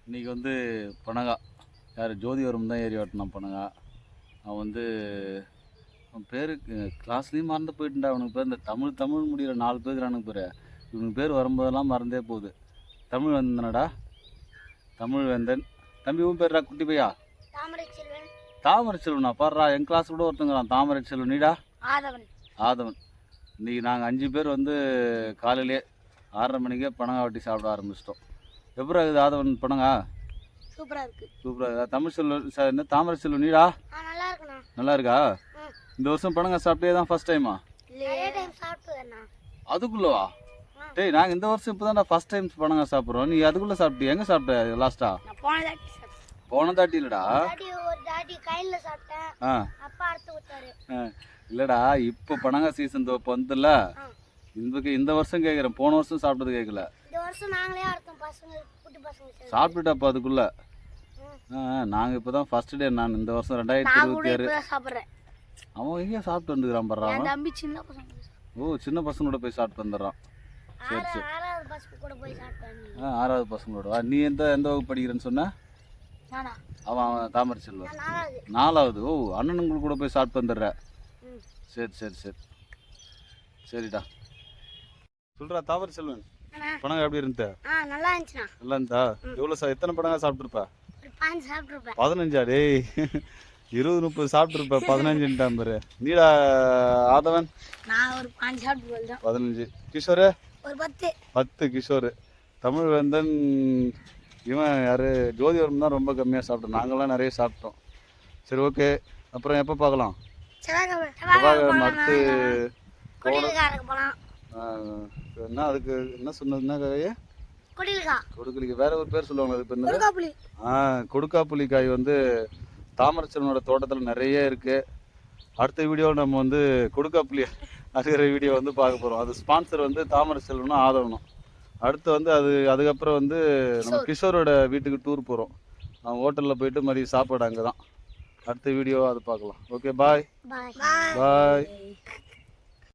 இன்றைக்கி வந்து பனகா யார் ஜோதிவரம் தான் ஏறி ஓட்டினான் பனகா. அவன் அவன் பேர் கிளாஸ்லேயும் மறந்து போயிட்டுண்டா. அவனுக்கு பேர் இந்த தமிழ் முடிகிற 4 பேர் இருக்கிறானுக்கு பேர். இவனுக்கு பேர் வரும்போதெல்லாம் மறந்தே போகுது. தமிழ் வேந்தனடா, தமிழ் வேந்தன். தம்பி உன் பேர்டா குட்டி பையா? தாமரை செல்வனா? பாடுறா, என் கிளாஸ் கூட ஒருத்தங்கிறான் தாமரை செல்வன். நீடா? ஆதவன். இன்றைக்கி நாங்கள் 5 பேர் காலையிலே 6:30 மணிக்கே பனங்கா வெட்டி சாப்பிட ஆரம்பிச்சிட்டோம். எப்படி இருக்குது ஆதவன் பனங்கா? சூப்பராக இருக்குது. சூப்பராக இருக்கா? தமிழ் செல்வன் என்ன தாமரை செல்வன் நீடா? நல்லா இருக்கா? இந்த வருஷம் பனங்கா சாப்பிட்டே தான் ஃபர்ஸ்ட் டைமா? அதுக்குள்ளவா? டேய், நாங்கள் இந்த வருஷம் இப்போ தான் ஃபர்ஸ்ட் டைம் பனங்கா சாப்பிட்றோம். நீ அதுக்குள்ளே சாப்பிட்டு எங்கே சாப்பிட்ட லாஸ்ட்டா? போன தாட்டி இல்லைடா. இல்லைடா, இப்போ பனங்கா சீசன் இப்போ வந்துல. இந்த வருஷம் கேட்குறேன், போன வருஷம் சாப்பிட்டது கேட்கல. சாப்பிட்டுட்டாப்பா அதுக்குள்ள. நாங்கள் இப்போ தான் ஃபர்ஸ்ட் டே. நான் இந்த வருஷம் 2026. அவன் எங்கேயா சாப்பிட்டு வந்துக்கிறான் பாடுறான். ஓ, சின்ன பசங்களோட போய் சாப்பிட்டு வந்துடுறான். சரி சரி. 6வது பசங்களோட. நீ எந்த வகுப்பு படிக்கிறேன்னு சொன்ன? அவன் தாமரை செல்வன் 4வது. ஓ, அண்ணனுங்களுக்கு கூட போய் சாப்பிட்டு வந்துடுற. சரி சரி சரி சரிடா. சொல்றா தாமரை செல்வன், பனங்கா எப்படி இருந்த? நல்லா இருந்துச்சுண்ணா. நல்லா இருந்தா? எவ்வளோ எத்தனை பனங்கா சாப்பிட்ருப்ப? 15. 15? டேய், 20-30 சாப்பிட்ருப்ப. 15ன்ட்டான் பாரு. நீடா ஆதவன்? நான் ஒரு 5 சாப்பிட்டு 15. கிஷோரு? ஒரு 10. 10 கிஷோரு. தமிழ் வேந்தன் இவன் யாரு? ஜோதிவரம் தான் ரொம்ப கம்மியாக சாப்பிட்டோம். நாங்களாம் நிறைய சாப்பிட்டோம். சரி, ஓகே. அப்புறம் எப்போ பார்க்கலாம்? செவ்வாய்க்கிழமை அடுத்து என்ன? அதுக்கு என்ன சொன்னதுன்னா கொடுக்கலிக்காய். வேற ஒரு பேர் சொல்லுவாங்க அது. பேர் கொடுக்காப்புளி காய் தாமரை செல்வனோட தோட்டத்தில் நிறைய இருக்கு. அடுத்த வீடியோவில் நம்ம கொடுக்காப்புளி அறுக்கிற வீடியோ பார்க்க போகிறோம். அது ஸ்பான்சர் தாமரை செல்வனும் ஆதவனும். அடுத்து அதுக்கப்புறம் நம்ம கிஷோரோட வீட்டுக்கு டூர் போகிறோம். அவன் ஹோட்டலில் போயிட்டு மதியம் சாப்பாடு அங்கே தான். அடுத்த வீடியோ அது பார்க்கலாம். ஓகே, பாய் பாய்.